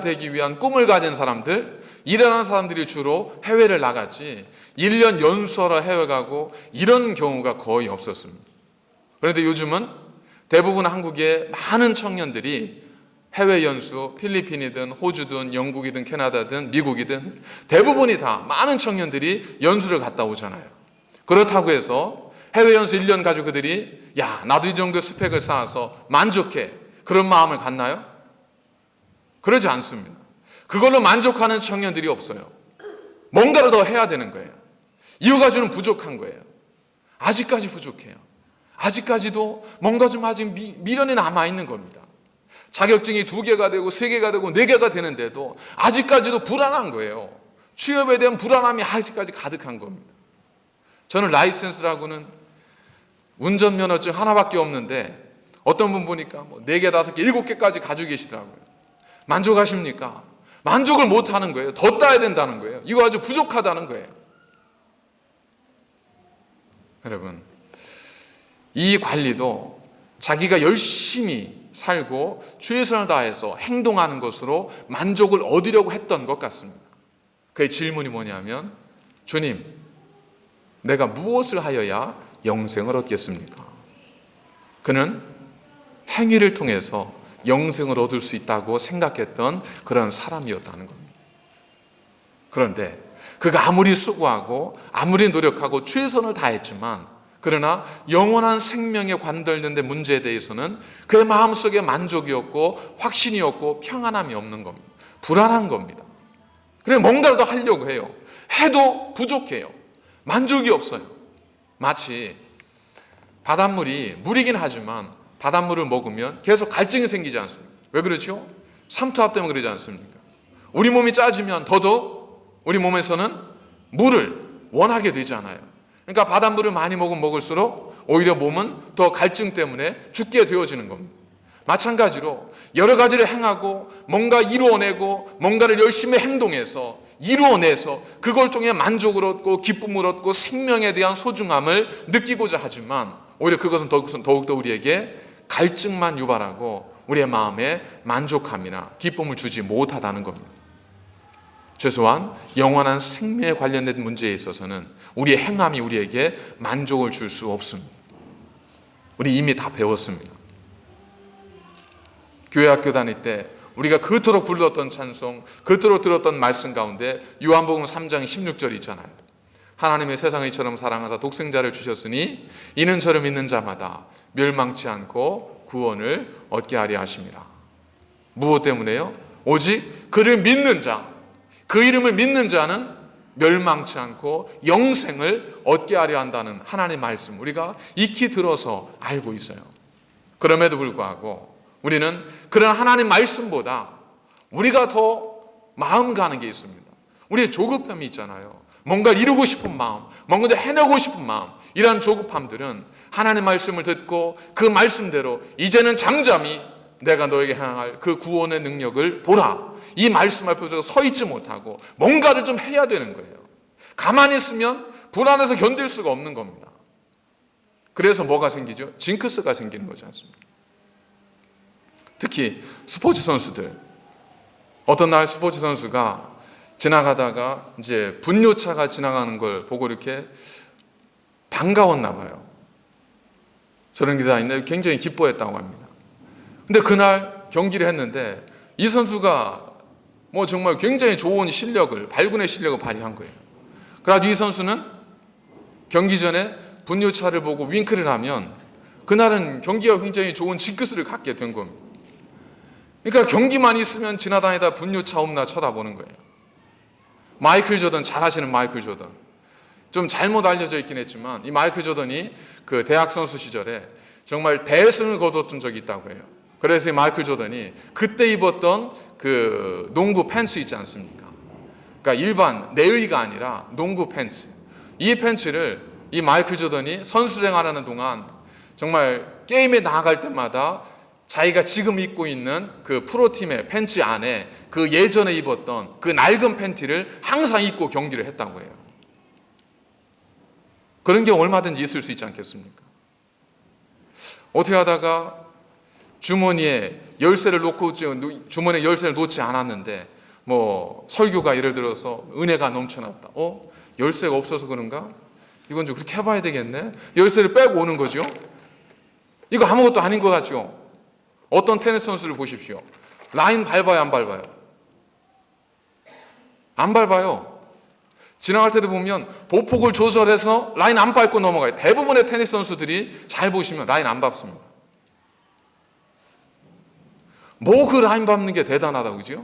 되기 위한 꿈을 가진 사람들, 일하는 사람들이 주로 해외를 나갔지 1년 연수하러 해외 가고 이런 경우가 거의 없었습니다. 그런데 요즘은 대부분 한국의 많은 청년들이 해외 연수, 필리핀이든 호주든 영국이든 캐나다든 미국이든 대부분이 다 많은 청년들이 연수를 갔다 오잖아요. 그렇다고 해서 해외 연수 1년 가지고 그들이 야 나도 이 정도 스펙을 쌓아서 만족해 그런 마음을 갖나요? 그러지 않습니다. 그걸로 만족하는 청년들이 없어요. 뭔가를 더 해야 되는 거예요. 이거 가지고는 부족한 거예요. 아직까지 부족해요. 아직까지도 뭔가 좀 아직 미련이 남아있는 겁니다. 자격증이 2개가 되고 3개가 되고 4개가 되는데도 아직까지도 불안한 거예요. 취업에 대한 불안함이 아직까지 가득한 겁니다. 저는 라이센스라고는 운전면허증 하나밖에 없는데 어떤 분 보니까 4개, 5개, 7개까지 가지고 계시더라고요. 만족하십니까? 만족을 못하는 거예요. 더 따야 된다는 거예요. 이거 아주 부족하다는 거예요. 여러분, 이 관리도 자기가 열심히 살고 최선을 다해서 행동하는 것으로 만족을 얻으려고 했던 것 같습니다. 그의 질문이 뭐냐면, 주님, 내가 무엇을 하여야 영생을 얻겠습니까? 그는 행위를 통해서 영생을 얻을 수 있다고 생각했던 그런 사람이었다는 겁니다. 그런데 그가 아무리 수고하고 아무리 노력하고 최선을 다했지만 그러나 영원한 생명에 관련된 문제에 대해서는 그의 마음속에 만족이 없고 확신이 없고 평안함이 없는 겁니다. 불안한 겁니다. 그래서 뭔가를 더 하려고 해요. 해도 부족해요. 만족이 없어요. 마치 바닷물이 물이긴 하지만 바닷물을 먹으면 계속 갈증이 생기지 않습니까? 왜 그렇죠? 삼투압 때문에 그러지 않습니까? 우리 몸이 짜지면 더더욱 우리 몸에서는 물을 원하게 되잖아요. 그러니까 바닷물을 많이 먹으면 먹을수록 오히려 몸은 더 갈증 때문에 죽게 되어지는 겁니다. 마찬가지로 여러 가지를 행하고 뭔가 이루어내고 뭔가를 열심히 행동해서 이루어내서 그걸 통해 만족을 얻고 기쁨을 얻고 생명에 대한 소중함을 느끼고자 하지만 오히려 그것은 더욱더 우리에게 갈증만 유발하고 우리의 마음에 만족함이나 기쁨을 주지 못하다는 겁니다. 최소한 영원한 생명에 관련된 문제에 있어서는 우리의 행함이 우리에게 만족을 줄 수 없습니다. 우리 이미 다 배웠습니다. 교회 학교 다닐 때 우리가 그토록 불렀던 찬송, 그토록 들었던 말씀 가운데 요한복음 3장 16절 있잖아요. 하나님의 세상을 이처럼 사랑하사 독생자를 주셨으니 이는 저를 믿는 자마다 멸망치 않고 구원을 얻게 하려 하심이라. 무엇 때문에요? 오직 그를 믿는 자, 그 이름을 믿는 자는 멸망치 않고 영생을 얻게 하려 한다는 하나님의 말씀 우리가 익히 들어서 알고 있어요. 그럼에도 불구하고 우리는 그런 하나님 말씀보다 우리가 더 마음 가는 게 있습니다. 우리의 조급함이 있잖아요. 뭔가를 이루고 싶은 마음, 뭔가를 해내고 싶은 마음, 이러한 조급함들은 하나님의 말씀을 듣고 그 말씀대로 이제는 잠잠히 내가 너에게 행할 그 구원의 능력을 보라. 이 말씀 앞에서 서 있지 못하고 뭔가를 좀 해야 되는 거예요. 가만히 있으면 불안해서 견딜 수가 없는 겁니다. 그래서 뭐가 생기죠? 징크스가 생기는 거지 않습니까? 특히 스포츠 선수들, 어떤 날 스포츠 선수가 지나가다가 이제 분뇨차가 지나가는 걸 보고 이렇게 반가웠나 봐요. 저런 게 다 있는데 굉장히 기뻐했다고 합니다. 근데 그날 경기를 했는데 이 선수가 뭐 정말 굉장히 좋은 실력을, 발군의 실력을 발휘한 거예요. 그래가지고 이 선수는 경기 전에 분뇨차를 보고 윙크를 하면 그날은 경기가 굉장히 좋은 징크스를 갖게 된 겁니다. 그러니까 경기만 있으면 지나다니다 분뇨차 없나 쳐다보는 거예요. 마이클 조던, 잘 아시는 마이클 조던. 좀 잘못 알려져 있긴 했지만 이 마이클 조던이 그 대학 선수 시절에 정말 대승을 거뒀던 적이 있다고 해요. 그래서 이 마이클 조던이 그때 입었던 그 농구 팬츠 있지 않습니까? 그러니까 일반 내의가 아니라 농구 팬츠. 이 팬츠를 이 마이클 조던이 선수 생활하는 동안 정말 게임에 나아갈 때마다 자기가 지금 입고 있는 그 프로팀의 팬츠 안에 그 예전에 입었던 그 낡은 팬티를 항상 입고 경기를 했다고 해요. 그런 경우 얼마든지 있을 수 있지 않겠습니까? 어떻게 하다가 주머니에 열쇠를 놓지 않았는데 설교가 예를 들어서 은혜가 넘쳐났다. 열쇠가 없어서 그런가? 이건 좀 그렇게 해봐야 되겠네. 열쇠를 빼고 오는 거죠. 이거 아무것도 아닌 것 같죠? 어떤 테니스 선수를 보십시오. 라인 밟아요, 안 밟아요? 안 밟아요. 지나갈 때도 보면 보폭을 조절해서 라인 안 밟고 넘어가요. 대부분의 테니스 선수들이 잘 보시면 라인 안 밟습니다. 그 라인 밟는 게 대단하다고, 그죠?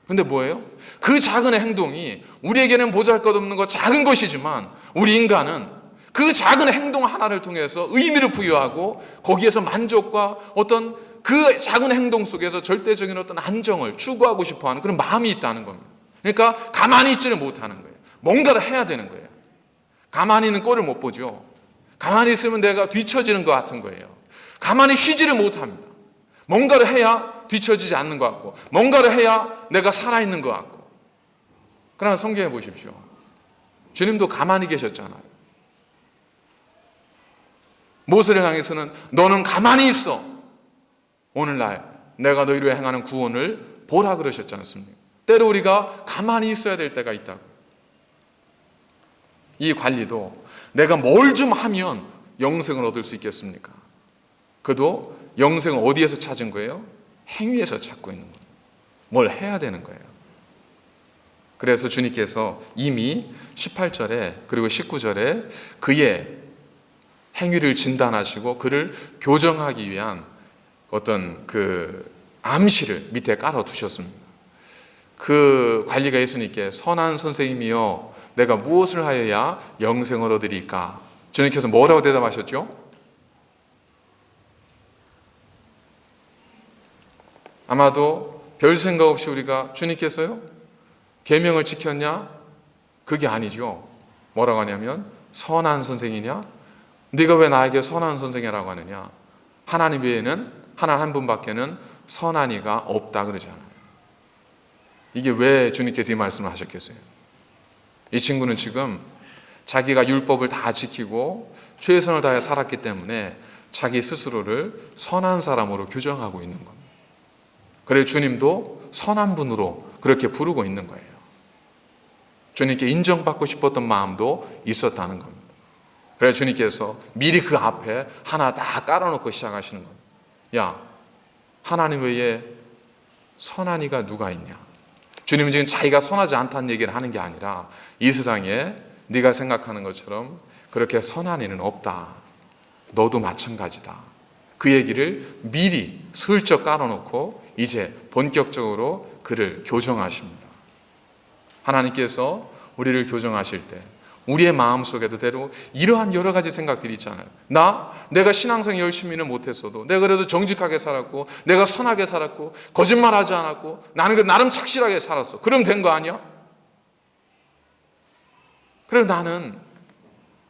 근데 뭐예요? 그 작은 행동이 우리에게는 보잘것없는 것, 작은 것이지만 우리 인간은 그 작은 행동 하나를 통해서 의미를 부여하고 거기에서 만족과 어떤 그 작은 행동 속에서 절대적인 어떤 안정을 추구하고 싶어하는 그런 마음이 있다는 겁니다. 그러니까 가만히 있지를 못하는 거예요. 뭔가를 해야 되는 거예요. 가만히 있는 꼴을 못 보죠. 가만히 있으면 내가 뒤처지는 것 같은 거예요. 가만히 쉬지를 못합니다. 뭔가를 해야 뒤처지지 않는 것 같고, 뭔가를 해야 내가 살아있는 것 같고. 그러나 성경에 보십시오. 주님도 가만히 계셨잖아요. 모세를 향해서는 너는 가만히 있어. 오늘날 내가 너희로 행하는 구원을 보라 그러셨지 않습니까? 때로 우리가 가만히 있어야 될 때가 있다고. 이 관리도 내가 뭘 좀 하면 영생을 얻을 수 있겠습니까? 그도 영생을 어디에서 찾은 거예요? 행위에서 찾고 있는 거예요. 뭘 해야 되는 거예요. 그래서 주님께서 이미 18절에 그리고 19절에 그의 행위를 진단하시고 그를 교정하기 위한 어떤 그 암시를 밑에 깔아두셨습니다. 그 관리가 예수님께 선한 선생님이여 내가 무엇을 하여야 영생을 얻으리까? 주님께서 뭐라고 대답하셨죠? 아마도 별 생각 없이 우리가 주님께서요? 계명을 지켰냐? 그게 아니죠. 뭐라고 하냐면 선한 선생이냐? 네가 왜 나에게 선한 선생이라고 하느냐? 하나님 외에는 하나님 한 분밖에는 선한 이가 없다 그러잖아요. 이게 왜 주님께서 이 말씀을 하셨겠어요? 이 친구는 지금 자기가 율법을 다 지키고 최선을 다해 살았기 때문에 자기 스스로를 선한 사람으로 규정하고 있는 겁니다. 그래서 주님도 선한 분으로 그렇게 부르고 있는 거예요. 주님께 인정받고 싶었던 마음도 있었다는 겁니다. 그래서 주님께서 미리 그 앞에 하나 다 깔아놓고 시작하시는 겁니다. 야, 하나님 외에 선한 이가 누가 있냐? 주님은 지금 자기가 선하지 않다는 얘기를 하는 게 아니라 이 세상에 네가 생각하는 것처럼 그렇게 선한 이는 없다. 너도 마찬가지다. 그 얘기를 미리 슬쩍 깔아놓고 이제 본격적으로 그를 교정하십니다. 하나님께서 우리를 교정하실 때 우리의 마음속에도 때로 이러한 여러 가지 생각들이 있잖아요. 내가 신앙생 열심히는 못했어도 내가 그래도 정직하게 살았고 내가 선하게 살았고 거짓말하지 않았고 나는 나름 착실하게 살았어. 그럼 된 거 아니야? 그래서 나는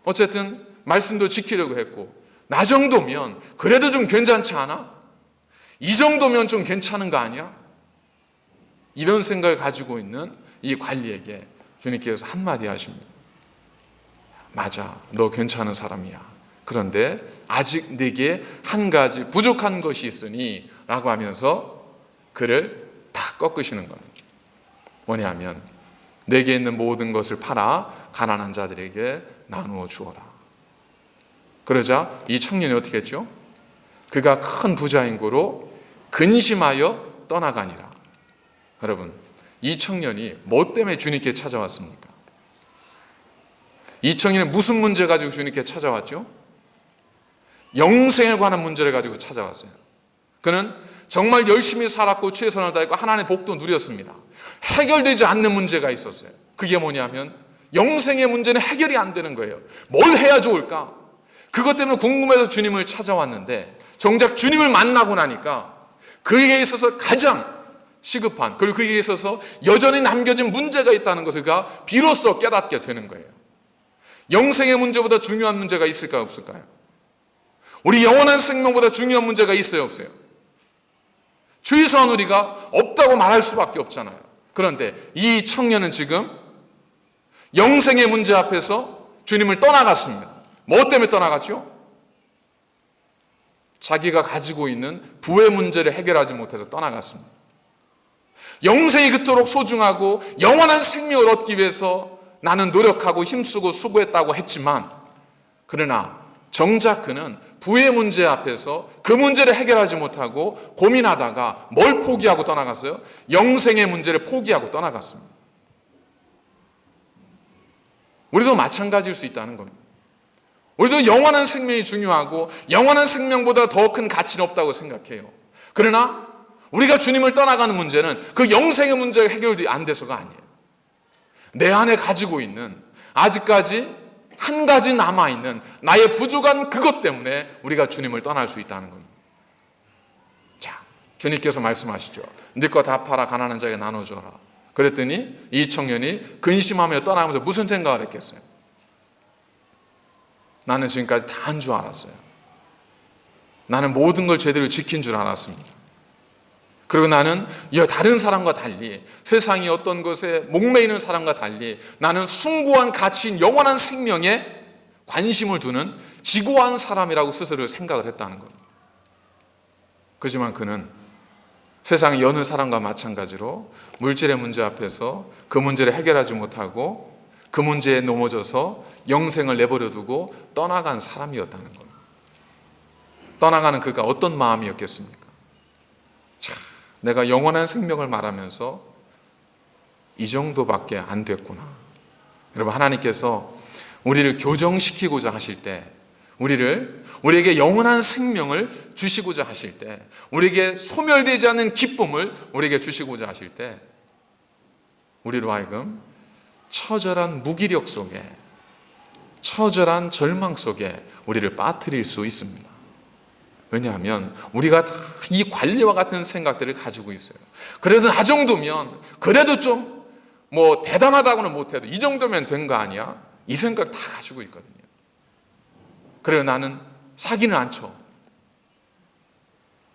어쨌든 말씀도 지키려고 했고 나 정도면 그래도 좀 괜찮지 않아? 이 정도면 좀 괜찮은 거 아니야? 이런 생각을 가지고 있는 이 관리에게 주님께서 한마디 하십니다. 맞아, 너 괜찮은 사람이야. 그런데 아직 네게 한 가지 부족한 것이 있으니 라고 하면서 그를 다 꺾으시는 겁니다. 뭐냐면 내게 있는 모든 것을 팔아 가난한 자들에게 나누어 주어라. 그러자 이 청년이 어떻게 했죠? 그가 큰 부자인 고로 근심하여 떠나가니라. 여러분, 이 청년이 뭐 때문에 주님께 찾아왔습니까? 이 청년은 무슨 문제 가지고 주님께 찾아왔죠? 영생에 관한 문제를 가지고 찾아왔어요. 그는 정말 열심히 살았고 최선을 다했고 하나님의 복도 누렸습니다. 해결되지 않는 문제가 있었어요. 그게 뭐냐면 영생의 문제는 해결이 안 되는 거예요. 뭘 해야 좋을까? 그것 때문에 궁금해서 주님을 찾아왔는데 정작 주님을 만나고 나니까 그에게 있어서 가장 시급한 그리고 그에게 있어서 여전히 남겨진 문제가 있다는 것을 그가 비로소 깨닫게 되는 거예요. 영생의 문제보다 중요한 문제가 있을까요? 없을까요? 우리 영원한 생명보다 중요한 문제가 있어요? 없어요? 최소한 우리가 없다고 말할 수밖에 없잖아요. 그런데 이 청년은 지금 영생의 문제 앞에서 주님을 떠나갔습니다. 뭐 때문에 떠나갔죠? 자기가 가지고 있는 부의 문제를 해결하지 못해서 떠나갔습니다. 영생이 그토록 소중하고 영원한 생명을 얻기 위해서 나는 노력하고 힘쓰고 수고했다고 했지만, 그러나 정작 그는 부의 문제 앞에서 그 문제를 해결하지 못하고 고민하다가 뭘 포기하고 떠나갔어요? 영생의 문제를 포기하고 떠나갔습니다. 우리도 마찬가지일 수 있다는 겁니다. 우리도 영원한 생명이 중요하고 영원한 생명보다 더 큰 가치는 없다고 생각해요. 그러나 우리가 주님을 떠나가는 문제는 그 영생의 문제가 해결이 안 돼서가 아니에요. 내 안에 가지고 있는, 아직까지 한 가지 남아있는 나의 부족한 그것 때문에 우리가 주님을 떠날 수 있다는 겁니다. 자, 주님께서 말씀하시죠. 네 거 다 팔아 가난한 자에게 나눠줘라. 그랬더니 이 청년이 근심하며 떠나면서 무슨 생각을 했겠어요? 나는 지금까지 다 한 줄 알았어요. 나는 모든 걸 제대로 지킨 줄 알았습니다. 그리고 나는 다른 사람과 달리, 세상이 어떤 것에 목매이는 사람과 달리 나는 숭고한 가치인 영원한 생명에 관심을 두는 지고한 사람이라고 스스로 생각을 했다는 겁니다. 그렇지만 그는 세상의 여느 사람과 마찬가지로 물질의 문제 앞에서 그 문제를 해결하지 못하고 그 문제에 넘어져서 영생을 내버려 두고 떠나간 사람이었다는 겁니다. 떠나가는 그가 어떤 마음이었겠습니까? 참, 내가 영원한 생명을 말하면서 이 정도밖에 안 됐구나. 여러분, 하나님께서 우리를 교정시키고자 하실 때, 우리에게 영원한 생명을 주시고자 하실 때, 우리에게 소멸되지 않는 기쁨을 우리에게 주시고자 하실 때, 우리로 하여금 처절한 무기력 속에, 처절한 절망 속에 우리를 빠뜨릴 수 있습니다. 왜냐하면 우리가 다 이 관리와 같은 생각들을 가지고 있어요. 그래도 나 정도면, 그래도 좀 뭐 대단하다고는 못해도 이 정도면 된 거 아니야? 이 생각 다 가지고 있거든요. 그래서 나는 사기는 안 쳐.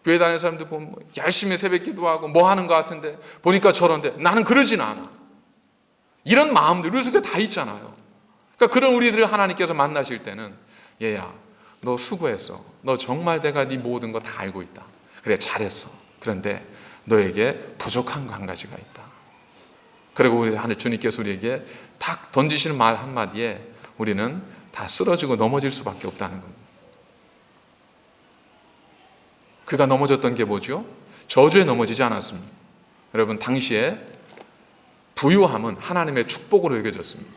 교회 다니는 사람들 보면 열심히 새벽 기도하고 뭐 하는 것 같은데 보니까 저런데 나는 그러진 않아. 이런 마음들 우리 속에 다 있잖아요. 그러니까 그런 우리들을 하나님께서 만나실 때는, 얘야, 너 수고했어. 너 정말 내가 네 모든 거 다 알고 있다. 그래, 잘했어. 그런데 너에게 부족한 거 한 가지가 있다. 그리고 우리 하늘 주님께서 우리에게 탁 던지시는 말 한마디에 우리는 다 쓰러지고 넘어질 수밖에 없다는 겁니다. 그가 넘어졌던 게 뭐죠? 저주에 넘어지지 않았습니다. 여러분, 당시에 부유함은 하나님의 축복으로 여겨졌습니다.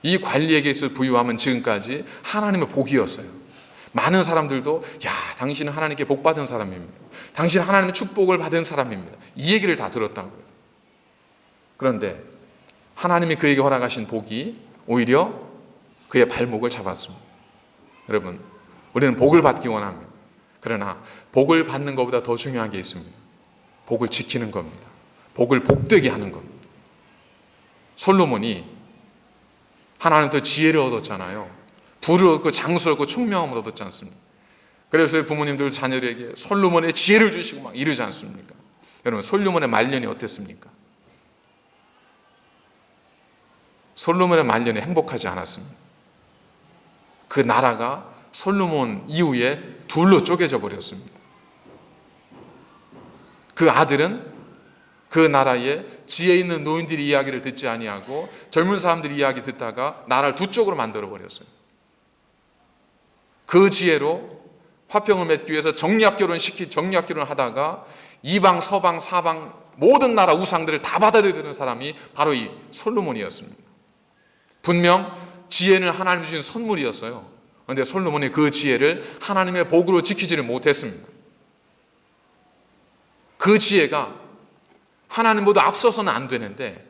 이 관리에게 있을 부유함은 지금까지 하나님의 복이었어요. 많은 사람들도, 야, 당신은 하나님께 복 받은 사람입니다. 당신은 하나님의 축복을 받은 사람입니다. 이 얘기를 다 들었다고요. 그런데 하나님이 그에게 허락하신 복이 오히려 그의 발목을 잡았습니다. 여러분, 우리는 복을 받기 원합니다. 그러나 복을 받는 것보다 더 중요한 게 있습니다. 복을 지키는 겁니다. 복을 복되게 하는 겁니다. 솔로몬이 하나님부터 지혜를 얻었잖아요. 부를 얻고 장수를 얻고 총명함을 얻었지 않습니까? 그래서 부모님들 자녀에게 솔로몬의 지혜를 주시고 막 이러지 않습니까? 여러분, 솔로몬의 말년이 어땠습니까? 솔로몬의 말년이 행복하지 않았습니다. 그 나라가 솔로몬 이후에 둘로 쪼개져 버렸습니다. 그 아들은 그 나라의 지혜 있는 노인들의 이야기를 듣지 아니하고 젊은 사람들의 이야기 듣다가 나라를 두 쪽으로 만들어 버렸어요. 그 지혜로 화평을 맺기 위해서 정략 결혼을 하다가 이방, 서방, 사방 모든 나라 우상들을 다 받아들이는 사람이 바로 이 솔로몬이었습니다. 분명 지혜는 하나님 주신 선물이었어요. 그런데 솔로몬이 그 지혜를 하나님의 복으로 지키지를 못했습니다. 그 지혜가 하나님보다 앞서서는 안 되는데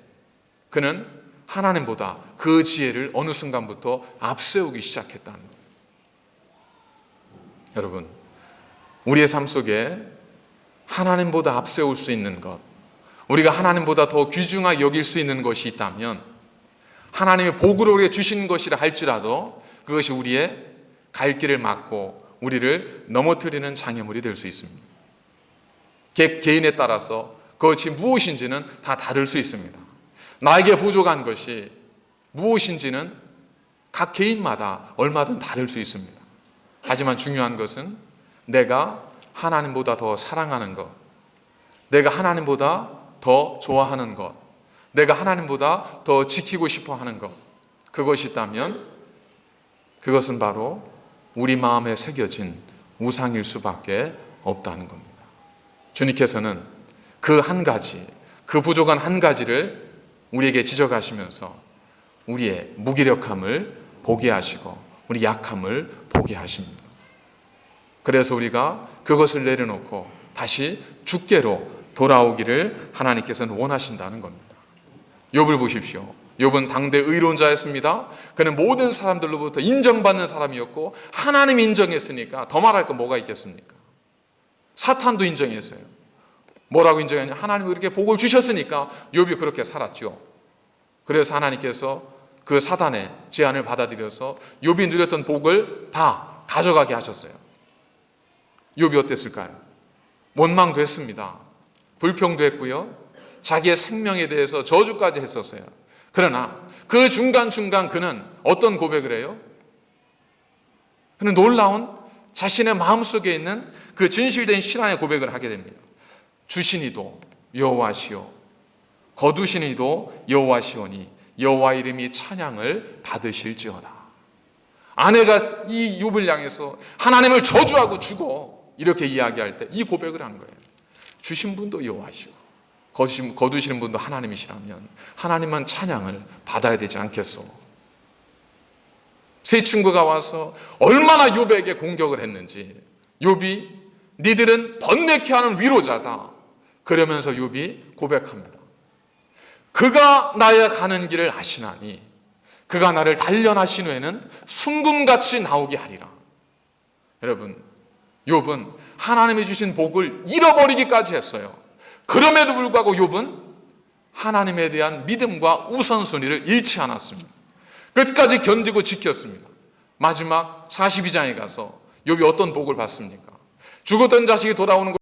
그는 하나님보다 그 지혜를 어느 순간부터 앞세우기 시작했다는 거예요. 여러분, 우리의 삶 속에 하나님보다 앞세울 수 있는 것, 우리가 하나님보다 더 귀중하게 여길 수 있는 것이 있다면 하나님의 복으로 우리에게 주신 것이라 할지라도 그것이 우리의 갈 길을 막고 우리를 넘어뜨리는 장애물이 될 수 있습니다. 개인에 따라서 그것이 무엇인지는 다 다를 수 있습니다. 나에게 부족한 것이 무엇인지는 각 개인마다 얼마든 다를 수 있습니다. 하지만 중요한 것은 내가 하나님보다 더 사랑하는 것, 내가 하나님보다 더 좋아하는 것, 내가 하나님보다 더 지키고 싶어 하는 것, 그것이 있다면 그것은 바로 우리 마음에 새겨진 우상일 수밖에 없다는 겁니다. 주님께서는 그 한 가지, 그 부족한 한 가지를 우리에게 지적하시면서 우리의 무기력함을 보게 하시고 우리 약함을 보게 하십니다. 그래서 우리가 그것을 내려놓고 다시 주께로 돌아오기를 하나님께서는 원하신다는 겁니다. 욥을 보십시오. 욥은 당대 의론자였습니다. 그는 모든 사람들로부터 인정받는 사람이었고 하나님이 인정했으니까 더 말할 거 뭐가 있겠습니까? 사탄도 인정했어요. 뭐라고 인정했냐? 하나님이 그렇게 복을 주셨으니까 욥이 그렇게 살았죠. 그래서 하나님께서 그 사단의 제안을 받아들여서 욥이 누렸던 복을 다 가져가게 하셨어요. 욥이 어땠을까요? 원망도 했습니다. 불평도 했고요. 자기의 생명에 대해서 저주까지 했었어요. 그러나 그 중간중간 그는 어떤 고백을 해요? 그는 놀라운 자신의 마음속에 있는 그 진실된 신앙의 고백을 하게 됩니다. 주시니도 여호와시오, 거두시니도 여호와시오니 여호와 이름이 찬양을 받으실지어다. 아내가 이 욥을 향해서 하나님을 저주하고 죽어 이렇게 이야기할 때 이 고백을 한 거예요. 주신 분도 여호와시오, 거두시는 분도 하나님이시라면 하나님만 찬양을 받아야 되지 않겠소? 세 친구가 와서 얼마나 욥에게 공격을 했는지, 욥이 니들은 번뇌케 하는 위로자다 그러면서 욥이 고백합니다. 그가 나의 가는 길을 아시나니 그가 나를 단련하신 후에는 순금같이 나오게 하리라. 여러분, 욥은 하나님이 주신 복을 잃어버리기까지 했어요. 그럼에도 불구하고 욥은 하나님에 대한 믿음과 우선순위를 잃지 않았습니다. 끝까지 견디고 지켰습니다. 마지막 42장에 가서 욥이 어떤 복을 받습니까? 죽었던 자식이 돌아오는